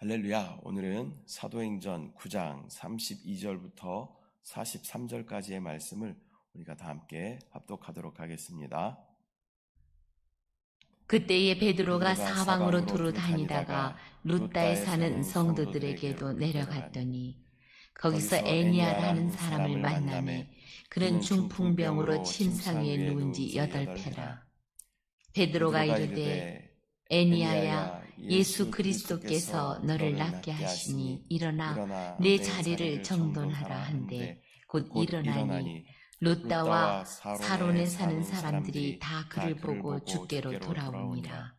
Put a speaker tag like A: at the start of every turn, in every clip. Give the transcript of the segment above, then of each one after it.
A: 할렐루야. 오늘은 사도행전 9장 32절부터 43절까지의 말씀을 우리가 다 함께 합독하도록 하겠습니다.
B: 그때에 베드로가 사방으로 두루 다니다가 룻다에 사는 성도들에게도 내려갔더니 거기서 애니아라는 사람을 만나매 그는 중풍병으로 침상 위에 누운 지 8패라. 베드로가 이르되 애니아야, 예수 그리스도께서 너를 낫게 하시니 일어나 내 자리를 정돈하라 한데 곧 일어나니 룻다와 사론에 사는 사람들이 다 그를 보고 주께로 돌아오니라.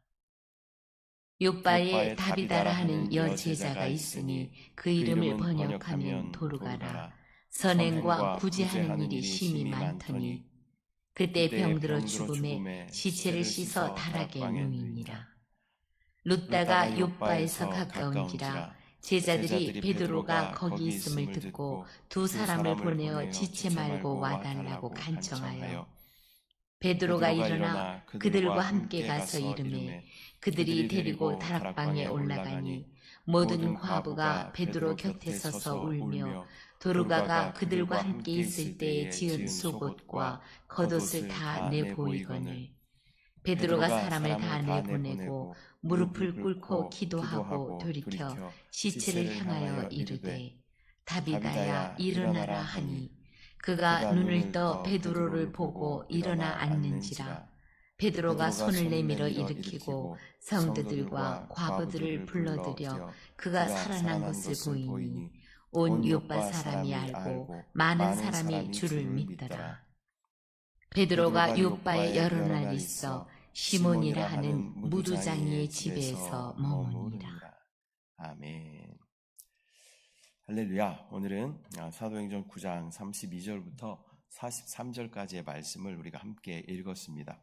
B: 요빠에 다비다라 하는 여제자가 있으니 그 이름을 번역하면 도르가라. 선행과 구제하는 일이 심히 많더니 그때 병들어 죽음에 시체를 씻어 다락에 누이니라. 룻다가 요빠에서 가까운지라 제자들이 베드로가 거기 있음을 듣고 두 사람을 보내어 지체 말고 와달라고 간청하여 베드로가 일어나 그들과 함께 가서 이르매 그들이 데리고 다락방에 올라가니 모든 과부가 베드로 곁에 서서 울며 도르가가 그들과 함께 있을 때에 지은 속옷과 겉옷을 다 내보이거늘 베드로가 사람을 다 내보내고 무릎을 꿇고 기도하고 돌이켜 시체를 향하여 이르되 다비다야 일어나라 하니 그가 눈을 떠 베드로를 보고 일어나 앉는지라. 베드로가 손을 내밀어 일으키고 성도들과 과부들을 불러들여 그가 살아난 것을 보이니 온 요빠 사람이 알고 많은 사람이 주를 믿더라. 베드로가 요빠에 여러 날 있어 시몬이라 하는 무두장이의 집에서 머무니라.
A: 아멘. 할렐루야. 오늘은 사도행전 9장 32절부터 43절까지의 말씀을 우리가 함께 읽었습니다.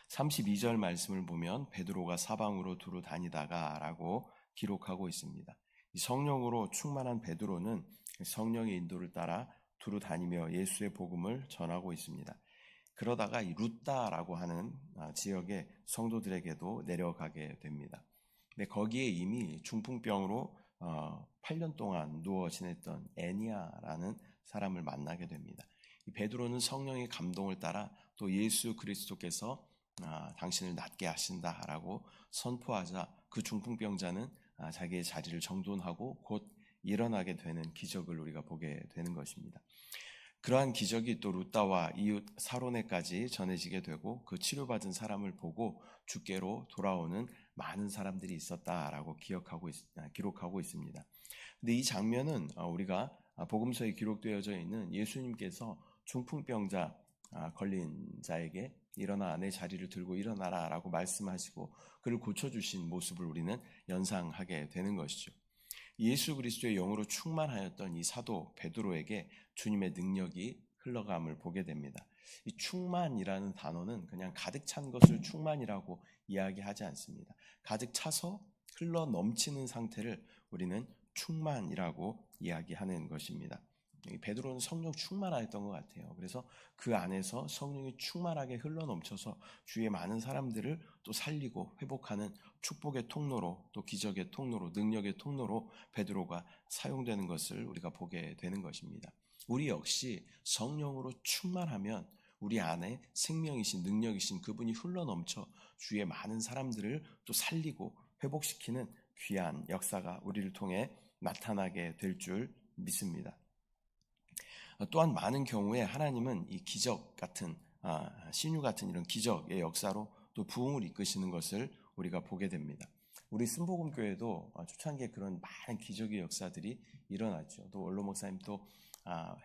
A: 32절 말씀을 보면 베드로가 사방으로 두루 다니다가 라고 기록하고 있습니다. 성령으로 충만한 베드로는 성령의 인도를 따라 두루 다니며 예수의 복음을 전하고 있습니다. 그러다가 이 룻다라고 하는 지역의 성도들에게도 내려가게 됩니다. 근데 거기에 이미 중풍병으로 8년 동안 누워 지냈던 애니아라는 사람을 만나게 됩니다. 이 베드로는 성령의 감동을 따라 또 예수 그리스도께서 당신을 낫게 하신다라고 선포하자 그 중풍병자는 자기의 자리를 정돈하고 곧 일어나게 되는 기적을 우리가 보게 되는 것입니다. 그러한 기적이 또 룻다와 이웃 사로네까지 전해지게 되고 그 치료받은 사람을 보고 주께로 돌아오는 많은 사람들이 있었다라고 기록하고 있습니다. 근데 이 장면은 우리가 복음서에 기록되어져 있는 예수님께서 중풍병자 걸린 자에게 일어나 내 자리를 들고 일어나라 라고 말씀하시고 그를 고쳐주신 모습을 우리는 연상하게 되는 것이죠. 예수 그리스도의 영으로 충만하였던 이 사도 베드로에게 주님의 능력이 흘러감을 보게 됩니다. 이 충만이라는 단어는 그냥 가득 찬 것을 충만이라고 이야기하지 않습니다. 가득 차서 흘러 넘치는 상태를 우리는 충만이라고 이야기하는 것입니다. 베드로는 성령 충만하였던 것 같아요. 그래서 그 안에서 성령이 충만하게 흘러 넘쳐서 주위의 많은 사람들을 또 살리고 회복하는 축복의 통로로 또 기적의 통로로 능력의 통로로 베드로가 사용되는 것을 우리가 보게 되는 것입니다. 우리 역시 성령으로 충만하면 우리 안에 생명이신 능력이신 그분이 흘러 넘쳐 주위의 많은 사람들을 또 살리고 회복시키는 귀한 역사가 우리를 통해 나타나게 될 줄 믿습니다. 또한 많은 경우에 하나님은 이 기적 같은 신유 같은 이런 기적의 역사로 또 부흥을 이끄시는 것을 우리가 보게 됩니다. 우리 순복음교회도 초창기에 그런 많은 기적의 역사들이 일어났죠. 또 원로 목사님 또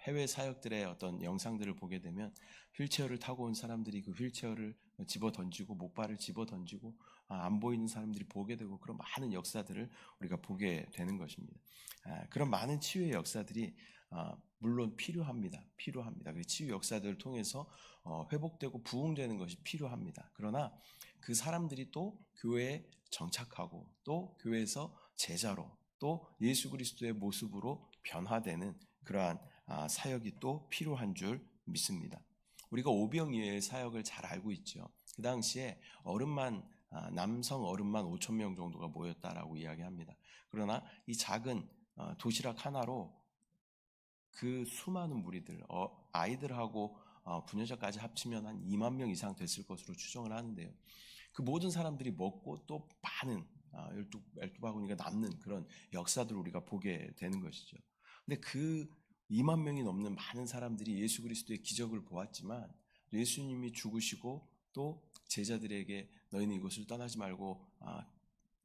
A: 해외 사역들의 어떤 영상들을 보게 되면 휠체어를 타고 온 사람들이 그 휠체어를 집어 던지고 목발을 집어 던지고 안 보이는 사람들이 보게 되고 그런 많은 역사들을 우리가 보게 되는 것입니다. 그런 많은 치유의 역사들이 물론 필요합니다. 그 치유 역사들을 통해서 회복되고 부흥되는 것이 필요합니다. 그러나 그 사람들이 또 교회에 정착하고 또 교회에서 제자로 또 예수 그리스도의 모습으로 변화되는 그러한 사역이 또 필요한 줄 믿습니다. 우리가 오병이어의 사역을 잘 알고 있죠. 그 당시에 어른만 남성 어른만 5,000명 정도가 모였다라고 이야기합니다. 그러나 이 작은 도시락 하나로 그 수많은 무리들, 아이들하고 부녀자까지 합치면 한 2만 명 이상 됐을 것으로 추정을 하는데요. 그 모든 사람들이 먹고 또 많은 12바구니가 남는 그런 역사들을 우리가 보게 되는 것이죠. 근데 그 2만 명이 넘는 많은 사람들이 예수 그리스도의 기적을 보았지만 예수님이 죽으시고 또 제자들에게 너희는 이곳을 떠나지 말고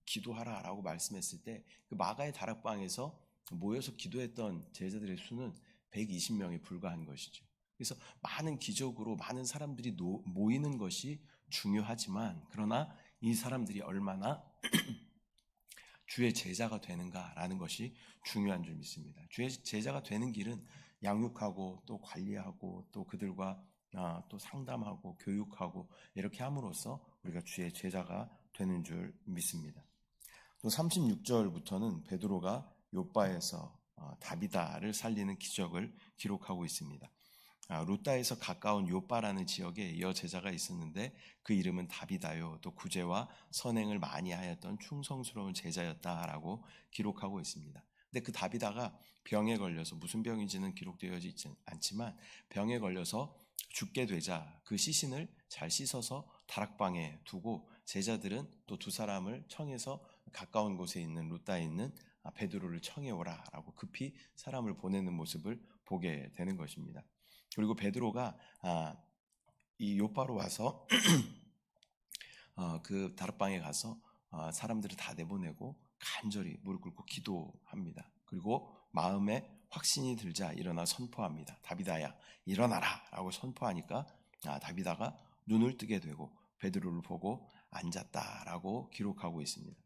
A: 기도하라 라고 말씀했을 때 그 마가의 다락방에서 모여서 기도했던 제자들의 수는 120명에 불과한 것이죠. 그래서 많은 기적으로 많은 사람들이 모이는 것이 중요하지만 그러나 이 사람들이 얼마나 주의 제자가 되는가라는 것이 중요한 줄 믿습니다. 주의 제자가 되는 길은 양육하고 또 관리하고 또 그들과 또 상담하고 교육하고 이렇게 함으로써 우리가 주의 제자가 되는 줄 믿습니다. 또 36절부터는 베드로가 욥바에서 다비다를 살리는 기적을 기록하고 있습니다. 루다에서 가까운 욥바라는 지역에 여제자가 있었는데 그 이름은 다비다요. 또 구제와 선행을 많이 하였던 충성스러운 제자였다라고 기록하고 있습니다. 근데 그 다비다가 병에 걸려서 무슨 병인지는 기록되어 있지 않지만 병에 걸려서 죽게 되자 그 시신을 잘 씻어서 다락방에 두고 제자들은 또 두 사람을 청해서 가까운 곳에 있는 루다에 있는 베드로를 청해 오라라고 급히 사람을 보내는 모습을 보게 되는 것입니다. 그리고 베드로가 이 욥바로 와서 그 다락방에 가서 사람들을 다 내보내고 간절히 무릎 꿇고 기도합니다. 그리고 마음에 확신이 들자 일어나 선포합니다. 다비다야 일어나라 라고 선포하니까 다비다가 눈을 뜨게 되고 베드로를 보고 앉았다라고 기록하고 있습니다.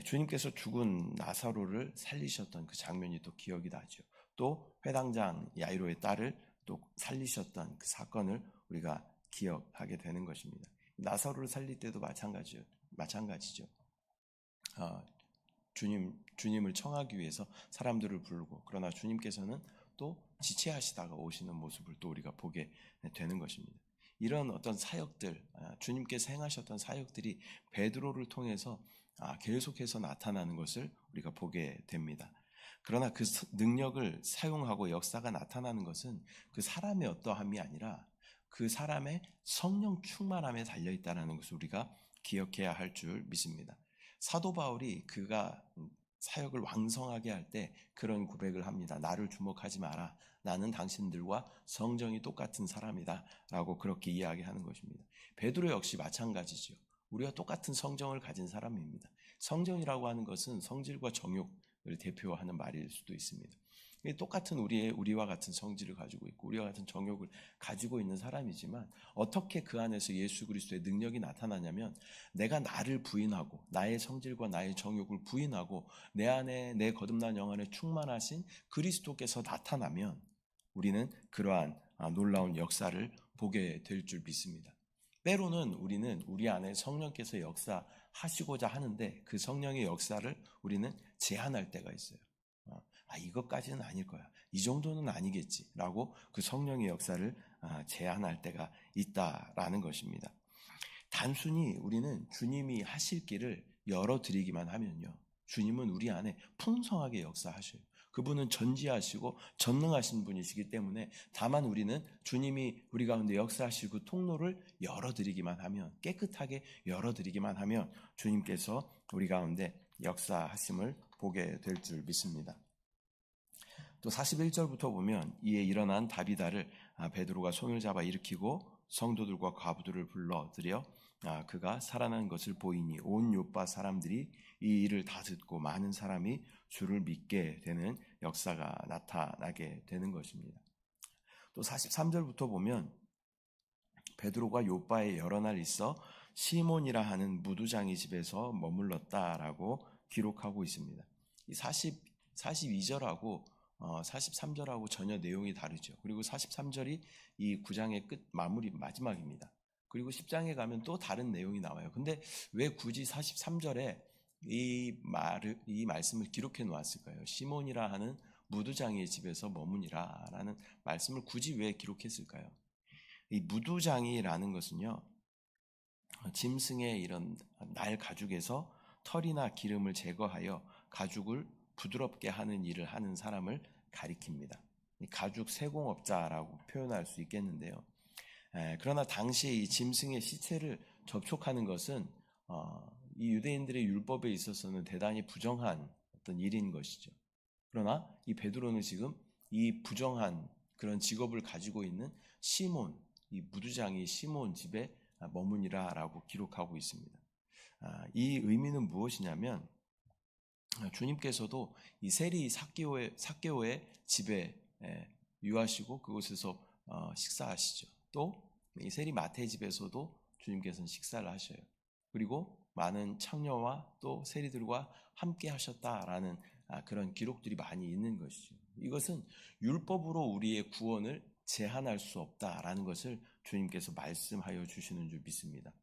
A: 주님께서 죽은 나사로를 살리셨던 그 장면이 또 기억이 나죠. 또 회당장 야이로의 딸을 또 살리셨던 그 사건을 우리가 기억하게 되는 것입니다. 나사로를 살릴 때도 마찬가지죠. 주님을 청하기 위해서 사람들을 부르고 그러나 주님께서는 또 지체하시다가 오시는 모습을 또 우리가 보게 되는 것입니다. 이런 어떤 사역들, 주님께서 행하셨던 사역들이 베드로를 통해서 계속해서 나타나는 것을 우리가 보게 됩니다. 그러나 그 능력을 사용하고 역사가 나타나는 것은 그 사람의 어떠함이 아니라 그 사람의 성령 충만함에 달려있다는 것을 우리가 기억해야 할 줄 믿습니다. 사도 바울이 그가 사역을 왕성하게 할 때 그런 고백을 합니다. 나를 주목하지 마라. 나는 당신들과 성정이 똑같은 사람이다 라고 그렇게 이야기하는 것입니다. 베드로 역시 마찬가지죠. 우리가 똑같은 성정을 가진 사람입니다. 성정이라고 하는 것은 성질과 정욕을 대표하는 말일 수도 있습니다. 똑같은 우리와 같은 성질을 가지고 있고 우리와 같은 정욕을 가지고 있는 사람이지만 어떻게 그 안에서 예수 그리스도의 능력이 나타나냐면 내가 나를 부인하고 나의 성질과 나의 정욕을 부인하고 내 안에 내 거듭난 영 안에 충만하신 그리스도께서 나타나면 우리는 그러한 놀라운 역사를 보게 될 줄 믿습니다. 때로는 우리는 우리 안에 성령께서 역사하시고자 하는데 그 성령의 역사를 우리는 제한할 때가 있어요. 이것까지는 아닐 거야. 이 정도는 아니겠지. 라고 그 성령의 역사를 제한할 때가 있다라는 것입니다. 단순히 우리는 주님이 하실 길을 열어드리기만 하면요. 주님은 우리 안에 풍성하게 역사하셔요. 그분은 전지하시고 전능하신 분이시기 때문에 다만 우리는 주님이 우리 가운데 역사하실 그 통로를 열어드리기만 하면 깨끗하게 열어드리기만 하면 주님께서 우리 가운데 역사하심을 보게 될 줄 믿습니다. 또 41절부터 보면 이에 일어난 다비다를 베드로가 손을 잡아 일으키고 성도들과 과부들을 불러들여 그가 살아난 것을 보이니 온 욥바 사람들이 이 일을 다 듣고 많은 사람이 주를 믿게 되는 역사가 나타나게 되는 것입니다. 또 43절부터 보면 베드로가 욥바에 여러 날 있어 시몬이라 하는 무두장이 집에서 머물렀다라고 기록하고 있습니다. 이 42절하고 43절하고 전혀 내용이 다르죠. 그리고 43절이 이 9장의 끝 마지막입니다. 그리고 10장에 가면 또 다른 내용이 나와요. 근데 왜 굳이 43절에 이 말씀을 기록해 놓았을까요? 시몬이라 하는 무두장이의 집에서 머무니라 라는 말씀을 굳이 왜 기록했을까요? 이 무두장이라는 것은요, 짐승의 이런 날 가죽에서 털이나 기름을 제거하여 가죽을 부드럽게 하는 일을 하는 사람을 가리킵니다. 가죽 세공업자라고 표현할 수 있겠는데요. 그러나 당시에 이 짐승의 시체를 접촉하는 것은 이 유대인들의 율법에 있어서는 대단히 부정한 어떤 일인 것이죠. 그러나 이 베드로는 지금 이 부정한 그런 직업을 가지고 있는 시몬, 이 무두장이 시몬 집에 머무니라라고 기록하고 있습니다. 이 의미는 무엇이냐면 주님께서도 이 세리 삭개오의 집에 유하시고 그곳에서 식사하시죠. 또 이 세리 마태의 집에서도 주님께서는 식사를 하셔요. 그리고 많은 창녀와 또 세리들과 함께 하셨다라는 그런 기록들이 많이 있는 것이죠. 이것은 율법으로 우리의 구원을 제한할 수 없다라는 것을 주님께서 말씀하여 주시는 줄 믿습니다.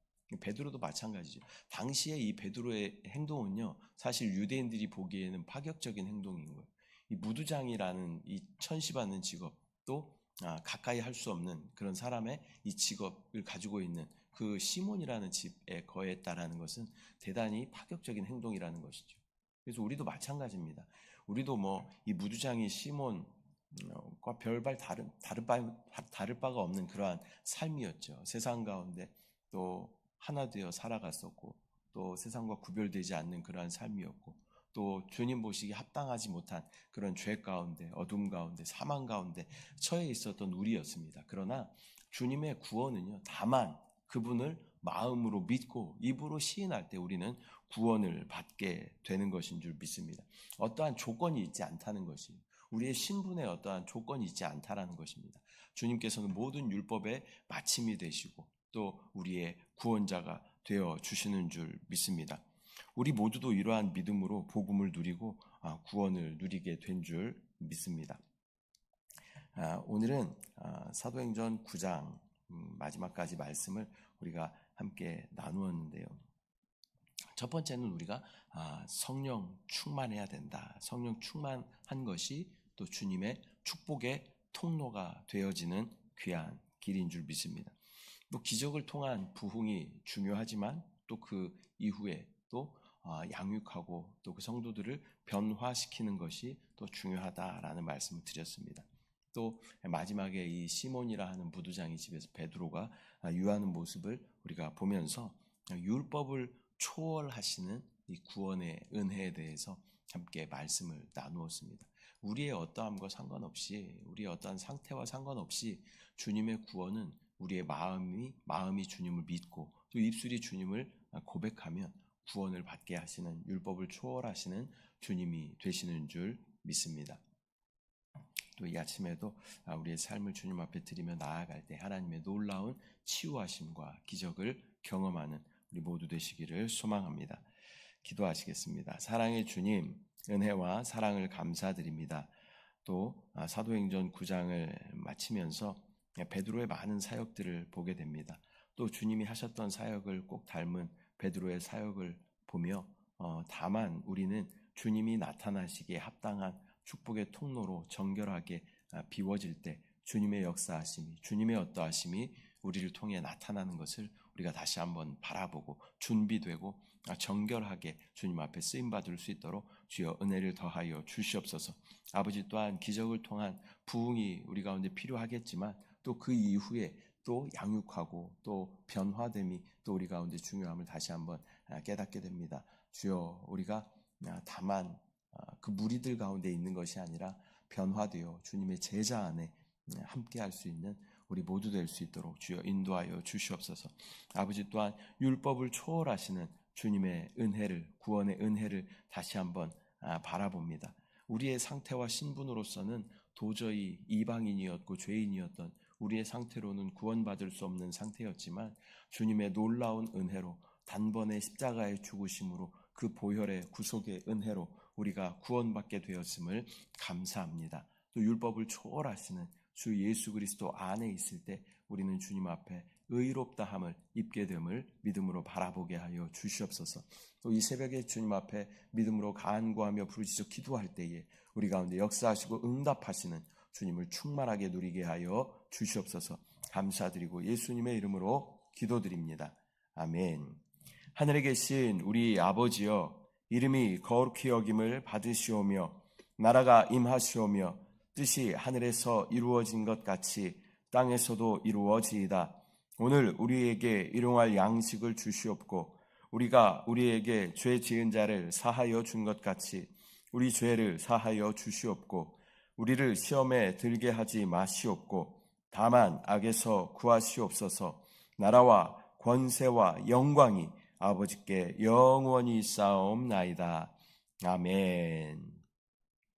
A: 베드로도 마찬가지죠. 당시에 이 베드로의 행동은요, 사실 유대인들이 보기에는 파격적인 행동인 거예요. 이 무두장이라는 이 천시받는 직업, 또 가까이 할 수 없는 그런 사람의 이 직업을 가지고 있는 그 시몬이라는 집에 거했다라는 것은 대단히 파격적인 행동이라는 것이죠. 그래서 우리도 마찬가지입니다. 우리도 이 무두장이 시몬과 별반 다를 바가 없는 그러한 삶이었죠. 세상 가운데 또 하나 되어 살아갔었고, 또 세상과 구별되지 않는 그러한 삶이었고, 또 주님 보시기에 합당하지 못한 그런 죄 가운데, 어둠 가운데, 사망 가운데 처해 있었던 우리였습니다. 그러나 주님의 구원은요, 다만 그분을 마음으로 믿고 입으로 시인할 때 우리는 구원을 받게 되는 것인 줄 믿습니다. 어떠한 조건이 있지 않다는 것이, 우리의 신분에 어떠한 조건이 있지 않다라는 것입니다. 주님께서는 모든 율법의 마침이 되시고 또 우리의 구원자가 되어 주시는 줄 믿습니다. 우리 모두도 이러한 믿음으로 복음을 누리고 구원을 누리게 된 줄 믿습니다. 오늘은 사도행전 9장 마지막까지 말씀을 우리가 함께 나누었는데요. 첫 번째는 우리가 성령 충만해야 된다. 성령 충만한 것이 또 주님의 축복의 통로가 되어지는 귀한 길인 줄 믿습니다. 또 기적을 통한 부흥이 중요하지만 또 그 이후에 또 양육하고 또 그 성도들을 변화시키는 것이 또 중요하다라는 말씀을 드렸습니다. 또 마지막에 이 시몬이라 하는 무두장이 집에서 베드로가 유하는 모습을 우리가 보면서 율법을 초월하시는 이 구원의 은혜에 대해서 함께 말씀을 나누었습니다. 우리의 어떠함과 상관없이, 우리의 어떠한 상태와 상관없이 주님의 구원은 우리의 마음이 주님을 믿고 또 입술이 주님을 고백하면 구원을 받게 하시는, 율법을 초월하시는 주님이 되시는 줄 믿습니다. 또 이 아침에도 우리의 삶을 주님 앞에 드리며 나아갈 때 하나님의 놀라운 치유하심과 기적을 경험하는 우리 모두 되시기를 소망합니다. 기도하시겠습니다. 사랑의 주님, 은혜와 사랑을 감사드립니다. 또 사도행전 9장을 마치면서 베드로의 많은 사역들을 보게 됩니다. 또 주님이 하셨던 사역을 꼭 닮은 베드로의 사역을 보며 다만 우리는 주님이 나타나시기에 합당한 축복의 통로로 정결하게 비워질 때 주님의 역사하심이, 주님의 어떠하심이 우리를 통해 나타나는 것을 우리가 다시 한번 바라보고 준비되고 정결하게 주님 앞에 쓰임받을 수 있도록 주여 은혜를 더하여 주시옵소서. 아버지, 또한 기적을 통한 부흥이 우리 가운데 필요하겠지만 또 그 이후에 또 양육하고 또 변화됨이 또 우리 가운데 중요함을 다시 한번 깨닫게 됩니다. 주여, 우리가 다만 그 무리들 가운데 있는 것이 아니라 변화되어 주님의 제자 안에 함께 할 수 있는 우리 모두 될 수 있도록 주여 인도하여 주시옵소서. 아버지, 또한 율법을 초월하시는 주님의 은혜를, 구원의 은혜를 다시 한번 바라봅니다. 우리의 상태와 신분으로서는 도저히 이방인이었고 죄인이었던 우리의 상태로는 구원받을 수 없는 상태였지만 주님의 놀라운 은혜로 단번에 십자가의 죽으심으로 그 보혈의 구속의 은혜로 우리가 구원받게 되었음을 감사합니다. 또 율법을 초월하시는 주 예수 그리스도 안에 있을 때 우리는 주님 앞에 의롭다함을 입게 됨을 믿음으로 바라보게 하여 주시옵소서. 또 이 새벽에 주님 앞에 믿음으로 간구하며 부르짖어 기도할 때에 우리 가운데 역사하시고 응답하시는 주님을 충만하게 누리게 하여 주시옵소서. 감사드리고 예수님의 이름으로 기도드립니다. 아멘. 하늘에 계신 우리 아버지여, 이름이 거룩히 여김을 받으시오며 나라가 임하시오며 뜻이 하늘에서 이루어진 것 같이 땅에서도 이루어지이다. 오늘 우리에게 일용할 양식을 주시옵고 우리가 우리에게 죄 지은 자를 사하여 준 것 같이 우리 죄를 사하여 주시옵고 우리를 시험에 들게 하지 마시옵고 다만 악에서 구하시옵소서. 나라와 권세와 영광이 아버지께 영원히 있사옵나이다. 아멘.